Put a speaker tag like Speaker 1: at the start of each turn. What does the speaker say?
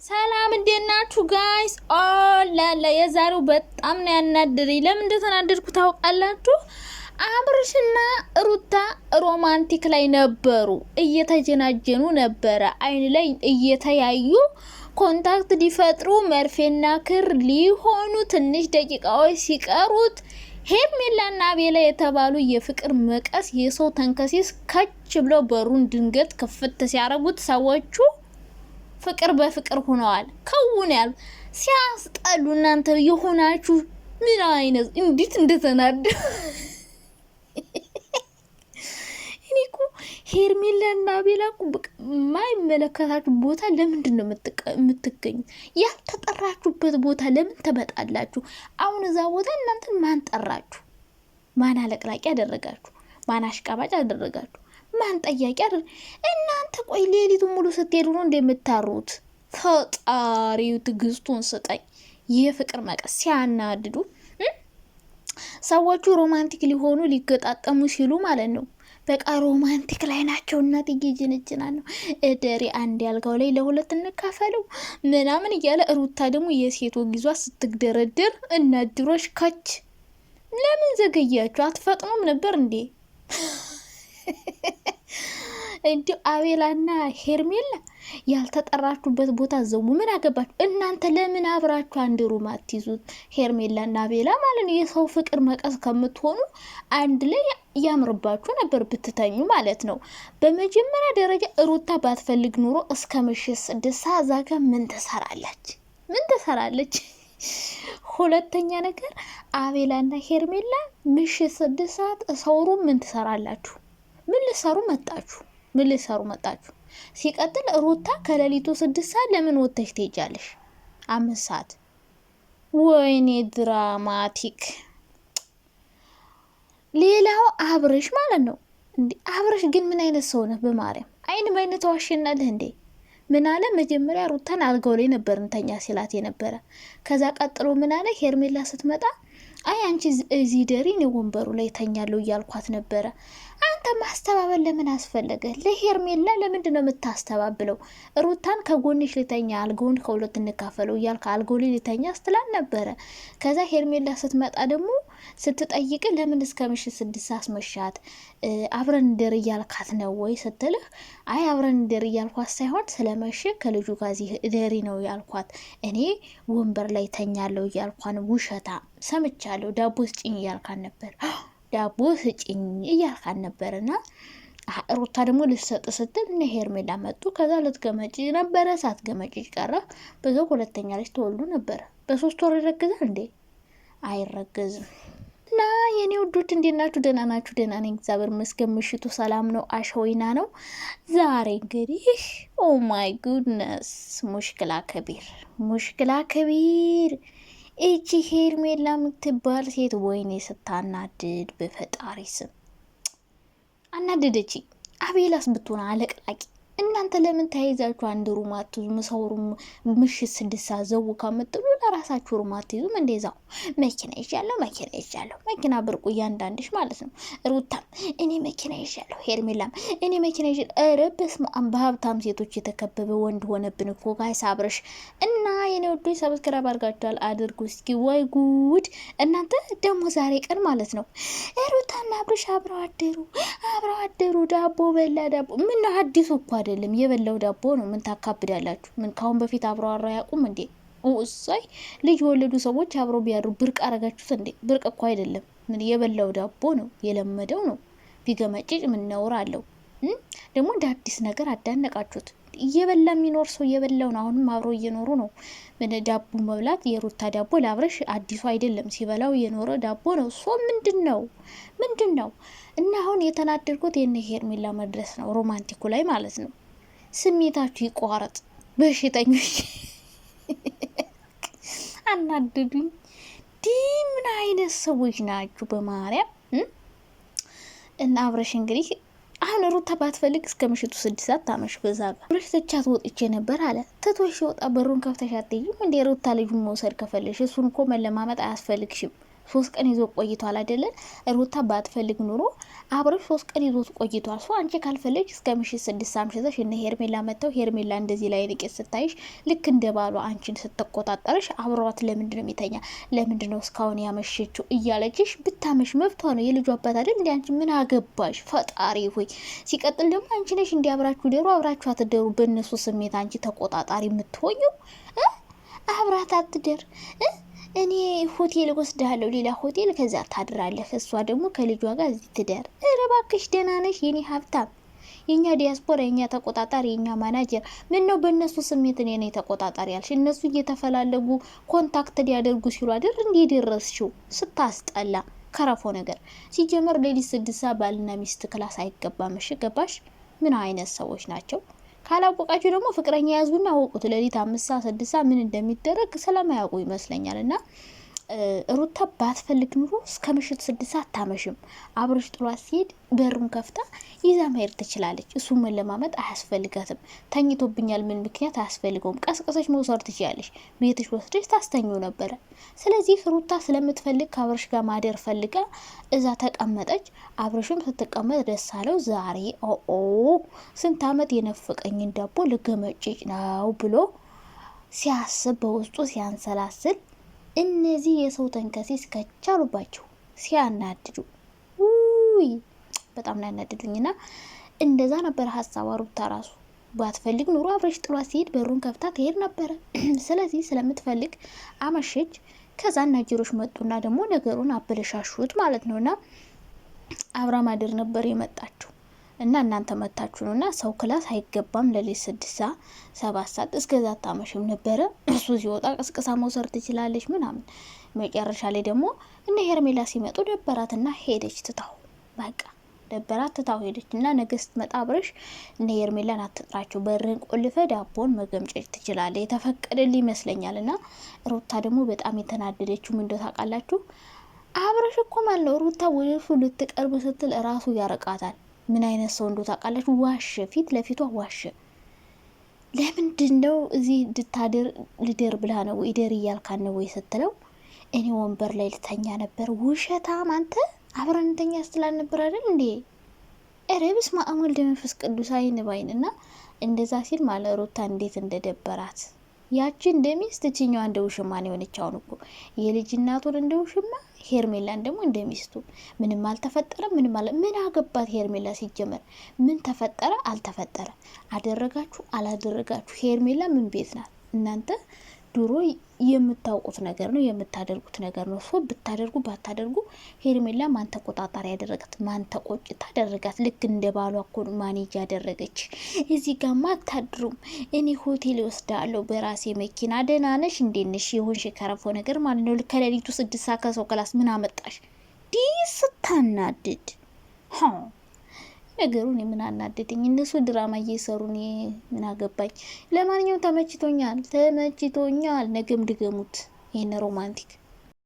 Speaker 1: ሰላም እንዴት ናችሁ ጋይስ? ኦላላ የዛሬው በጣም ነው ያናደረኝ። ለምን እንደተናደድኩ ታውቃላችሁ? አብርሽና ሩታ ሮማንቲክ ላይ ነበሩ፣ እየተጀናጀኑ ነበረ፣ አይን ላይ እየተያዩ ኮንታክት ሊፈጥሩ መርፌና ክር ሊሆኑ ትንሽ ደቂቃዎች ሲቀሩት ሄርሜላና አቤላ የተባሉ የፍቅር መቀስ የሰው ተንከሲስ ከች ብለው በሩን ድንገት ክፍት ሲያረጉት ሰዎቹ ፍቅር በፍቅር ሆነዋል። ከውን ያሉ ሲያስጠሉ እናንተ የሆናችሁ ምን አይነት እንዴት እንደተናደ እኔኮ ሄርሜላና አቤላ ማይመለከታችሁ ቦታ ለምንድን ነው የምትገኙ? ያልተጠራችሁበት ቦታ ለምን ተመጣላችሁ? አሁን እዛ ቦታ እናንተን ማን ጠራችሁ? ማን አለቅላቂ ያደረጋችሁ? ማን አሽቃባጭ ያደረጋችሁ? ማን ጠያቂ አይደል? እናንተ ቆይ ሌሊቱን ሙሉ ስትሄዱ ነው እንደምታሩት? ፈጣሪው ትግስቱን ስጠኝ። የፍቅር መቀስ ሲያናድዱ ሰዎቹ ሮማንቲክ ሊሆኑ ሊገጣጠሙ ሲሉ ማለት ነው። በቃ ሮማንቲክ ላይ ናቸው። እናት ይጅንጅና ነው እደሪ አንድ ያልጋው ላይ ለሁለት እንካፈለው ምናምን እያለ ሩታ ደግሞ የሴት ወጊዟ ስትግደረደር እና ድሮሽ ከች ለምን ዘገያችሁ? አትፈጥኑም ነበር እንዴ? እንዴ አቤላና ሄርሜላ ያልተጠራችሁበት ቦታ ዘሙ። ምን አገባችሁ እናንተ? ለምን አብራችሁ አንድ ሩም አትይዙት? ሄርሜላና አቤላ ማለት ነው። የሰው ፍቅር መቀስ ከምትሆኑ አንድ ላይ ያምርባችሁ ነበር ብትተኙ ማለት ነው። በመጀመሪያ ደረጃ ሩታ ባትፈልግ ኑሮ እስከ ምሽት 6 ሰዓት ዛጋ ምን ትሰራለች? ሁለተኛ ነገር አቤላና ሄርሜላ ምሽት 6 ሰዓት ሰውሩ ምን ትሰራላችሁ? ምን ልሰሩ መጣችሁ? ሲቀጥል ሩታ ከሌሊቱ 6 ሰዓት ለምን ወጥተሽ ትሄጃለሽ? 5 ሰዓት ወይኔ ድራማቲክ። ሌላው አብርሽ ማለት ነው። እንዴ አብርሽ ግን ምን አይነት ሰው ነህ? በማርያም አይን በአይነት ዋሽናለህ እንዴ? ምን አለ መጀመሪያ ሩታን አልጋው ላይ ነበር እንተኛ ሲላት የነበረ። ከዛ ቀጥሎ ምን አለ ሄርሜላ ስትመጣ አይ አንቺ እዚህ ደሪ ነው ወንበሩ ላይ ተኛለው እያልኳት ነበረ። አንተ ማስተባበል ለምን አስፈለገ? ለሄርሜላ ለምንድን ነው የምታስተባብለው? ሩታን ከጎንሽ ልተኛ አልጋውን ከሁለት እንካፈለው እያልካ አልጋው ላይ ልተኛ ስትላል ነበረ። ከዛ ሄርሜላ ስትመጣ ደግሞ ስትጠይቅ ለምን እስከ ምሽት 6 አስመሻት? አብረን እንደር እያልካት ነው ወይ ስትልህ አይ አብረን እንደር እያልኳት ሳይሆን ስለመሸ ከልጁ ጋር ደሪ ነው ያልኳት፣ እኔ ወንበር ላይ ተኛለው እያልኳን ውሸታ ሰምቻለሁ። ዳቦ ስጭኝ እያልካን ነበር፣ ዳቦ ስጭኝ እያልካን ነበርና ሩታ ደግሞ ልትሰጥ ስትል እነ ሄርሜላ መጡ። ከዛ ልትገመጭ ነበረ፣ ሳትገመጭ ቀረ። በዛው ሁለተኛ ልጅ ተወልዱ ነበረ። በ3 ወር ይረግዛል እንዴ? አይረገዝም። እና የኔ ውዶች እንዴት ናችሁ? ደህና ናችሁ? ደህና ነኝ እግዚአብሔር ይመስገን። ምሽቱ ሰላም ነው፣ አሸወይና ነው። ዛሬ እንግዲህ ኦ ማይ ጉድነስ ሙሽክላ ከቢር እቺ ሄርሜላ የምትባል ሴት ወይኔ ስታናድድ፣ በፈጣሪ ስም አናደደች። አቤላስ ብትሆን አለቅላቂ። እናንተ ለምን ተያይዛችሁ አንድ ሩም አትይዙ? ምሰውሩ ምሽት 6 ሰዓት ዘው ከምትሉ ለራሳችሁ ሩም አትይዙም? እንደዛው መኪና ይሻለሁ መኪና ብርቁ እያንዳንድሽ ማለት ነው። ሩታም እኔ መኪና ይሻለሁ፣ ሄርሜላም እኔ መኪና ይሻለሁ። ኧረ በስመ አብ በሀብታም ሴቶች የተከበበ ወንድ ሆነብን እኮ ጋይስ። አብርሽ እና የኔ ወዶች ሰብስክራይብ አድርጋችኋል? አድርጉ እስኪ። ወይ ጉድ እናንተ ደግሞ ዛሬ ቀን ማለት ነው ሩታና አብርሽ አብረው አደሩ። ዳቦ በላ ዳቦ ምን አዲሱ እኮ አይደለም፣ የበላው ዳቦ ነው። ምን ታካብዳላችሁ? ምን ካሁን በፊት አብረው ያውቁም እንዴ? እሳይ ልጅ ወለዱ ሰዎች አብረው ቢያድሩ ብርቅ አረጋችሁት እንዴ? ብርቅ እኮ አይደለም። ምን የበላው ዳቦ ነው፣ የለመደው ነው። ቢገመጭጭ ምን ነውር አለው? ደግሞ እንደ አዲስ ነገር አዳነቃችሁት። እየበላ የሚኖር ሰው የበላው ነው። አሁንም አብረው እየኖሩ ነው። ምን ዳቦ መብላት የሩታ ዳቦ ለአብረሽ አዲሱ አይደለም፣ ሲበላው የኖረ ዳቦ ነው። ሶ ምንድን ነው? እና አሁን የተናደድኩት የነ ሄርሜላ መድረስ ነው፣ ሮማንቲኩ ላይ ማለት ነው። ስሜታችሁ ይቋረጥ በሽተኞች። አናደዱኝ። ምን አይነት ሰዎች ናችሁ በማርያም? እና አብረሽ እንግዲህ አሁን ሩታ ባትፈልግ እስከ ምሽቱ 6 ሰዓት ታመሽ። በዛ ጋር አብረሽ ተቻት ወጥቼ ነበር አለ። ትቶሽ ወጣ። በሩን ከፍተሽ አትይም እንዴ? ሩታ ልጁን መውሰድ ከፈለሽ እሱን እኮ መለማመጥ አያስፈልግሽም። 3 ቀን ይዞ ቆይቷል አይደለ? ሩታ ባትፈልግ ኑሮ አብረሽ 3 ቀን ይዞት ቆይቷል። ሶ አንቺ ካልፈለግሽ እስከ ምሽት 6 አምሽተሽ እነ ሄርሜላ መተው ሄርሜላ እንደዚህ ላይ ንቄት ስታይሽ ልክ እንደ ባሏ አንቺን ስትቆጣጠርሽ አብሯት ለምንድነው የሚተኛ ለምንድነው እስካሁን ያመሸችው እያለችሽ ብታመሽ መብቷ ነው። የልጁ አባት አይደል እንዴ? አንቺ ምን አገባሽ? ፈጣሪ ሆይ። ሲቀጥል ደግሞ አንቺ ነሽ እንዲያብራችሁ ደሩ አብራችሁ አትደሩ በእነሱ ስሜት አንቺ ተቆጣጣሪ የምትሆኙ አብራት አትደር። እኔ ሆቴል ወስዳለሁ ሌላ ሆቴል ከዛ ታድራለህ፣ እሷ ደግሞ ከልጇ ጋር እዚህ ትደር። ኧረ እባክሽ ደህና ነሽ የኔ ሀብታም፣ የኛ ዲያስፖራ፣ የኛ ተቆጣጣሪ፣ የኛ ማናጀር። ምን ነው በእነሱ ስሜት እኔ ነኝ ተቆጣጣሪ ያልሽ? እነሱ እየተፈላለጉ ኮንታክት ሊያደርጉ ሲሉ አይደል እንዴ ደረስሽው? ስታስጠላ ከረፎ ነገር። ሲጀመር ሌሊት 6 ባልና ሚስት ክላስ አይገባም። እሺ ገባሽ? ምን አይነት ሰዎች ናቸው? ካላወቃችሁ ደግሞ ፍቅረኛ ያዙና አወቁት። ሌሊት 5 6 ምን እንደሚደረግ ስለማያውቁ ይመስለኛል። እና ሩታ ባትፈልግ ኑሮ እስከ ምሽት 6 አታመሽም። አብርሽ ጥሏት ሲሄድ በሩን ከፍታ ይዛ መሄድ ትችላለች። እሱን መለማመጥ አያስፈልጋትም። ተኝቶብኛል ምን ምክንያት አያስፈልገውም። ቀስቀሰች መውሰድ ትችላለች። ቤትሽ ወስደሽ ታስተኙ ነበረ። ስለዚህ ሩታ ስለምትፈልግ ከአብርሽ ጋር ማደር ፈልጋ እዛ ተቀመጠች። አብርሽም ስትቀመጥ ደስ አለው። ዛሬ ስንት አመት የነፈቀኝን ዳቦ ልገመጭጭ ነው ብሎ ሲያስብ በውስጡ ሲያንሰላስል እነዚህ የሰው ተንከሲስ ከቻሉባቸው ሲያናድዱ ውይ በጣም ያናድዱኝና እንደዛ ነበር ሀሳቧ። ሩታ ራሱ ባትፈልግ ኑሮ አብረሽ ጥሏት ሲሄድ በሩን ከፍታ ትሄድ ነበረ። ስለዚህ ስለምትፈልግ አመሸች። ከዛ ናጀሮች መጡና ደግሞ ነገሩን አበለሻሹት ማለት ነውና አብራ ማደር ነበር የመጣችው። እና እናንተ መታችሁ ነውና ሰው ክላስ አይገባም። ለሌት 6 ሰዓት 7 ሰዓት እስከዛ ታመሽም ነበረ። እሱ ሲወጣ ቀስቅሳ መውሰድ ትችላለች ምናምን። መጨረሻ ላይ ደግሞ እነ ሄርሜላ ሲመጡ ደበራትና ሄደች ትታው። በቃ ደበራት ትታው ሄደች። እና ነገ ስትመጣ አብረሽ እነ ሄርሜላን አትጥራቸው፣ በርን ቆልፈ ዳቦን መገምጨት ትችላለች። የተፈቀደልኝ ይመስለኛልና ሩታ ደግሞ በጣም የተናደደችው ምን እንደው ታውቃላችሁ? አብረሽ እኮ ማለት ሩታ ወደሱ ልትቀርብ ስትል ራሱ ያረቃታል። ምን አይነት ሰው እንደው ታውቃላችሁ? ዋሸ፣ ፊት ለፊቷ ዋሸ። ለምንድነው እዚህ ድታደር ልደር ብላ ነው ይደር እያልካን ነው ወይ ስትለው እኔ ወንበር ላይ ልተኛ ነበር። ውሸታም አንተ፣ አብረን እንተኛ ስትላል ነበር አይደል እንዴ? እረብስ ማአሙል ደመንፈስ ቅዱስ አይን ባይንና እንደዛ ሲል ማለት ሩታ እንዴት እንደደበራት ያቺ እንደሚስት እቺኛዋ እንደ ውሽማ ነው የሆነች። አሁን እኮ የልጅ እናቱን እንደ ውሽማ፣ ሄርሜላን ደግሞ እንደሚስቱ። ምንም አልተፈጠረ። ምን አገባት ሄርሜላ? ሲጀመር ምን ተፈጠረ አልተፈጠረ፣ አደረጋችሁ አላደረጋችሁ፣ ሄርሜላ ምን ቤት ናት? እናንተ ድሮ የምታውቁት ነገር ነው የምታደርጉት ነገር ነው። ሶ ብታደርጉ ባታደርጉ ሄርሜላ ማን ተቆጣጣሪ ያደረጋት? ማን ተቆጭታ ያደረጋት? ልክ እንደ ባሏ እኮ ማኔጅ ያደረገች። እዚህ ጋማ አታድሩም፣ እኔ ሆቴል ወስዳለሁ በራሴ መኪና። ደህና ነሽ? እንዴት ነሽ? የሆንሽ ከረፎ ነገር ማለት ነው። ከሌሊቱ 6 ሰዓት ከሰው ክላስ ምን አመጣሽ? ዲስ ስታናድድ ነገሩን ምን አናደደኝ? እነሱ ድራማ እየሰሩ ምን አገባኝ? ለማንኛውም ተመችቶኛል። ነገም ድገሙት ይሄን ሮማንቲክ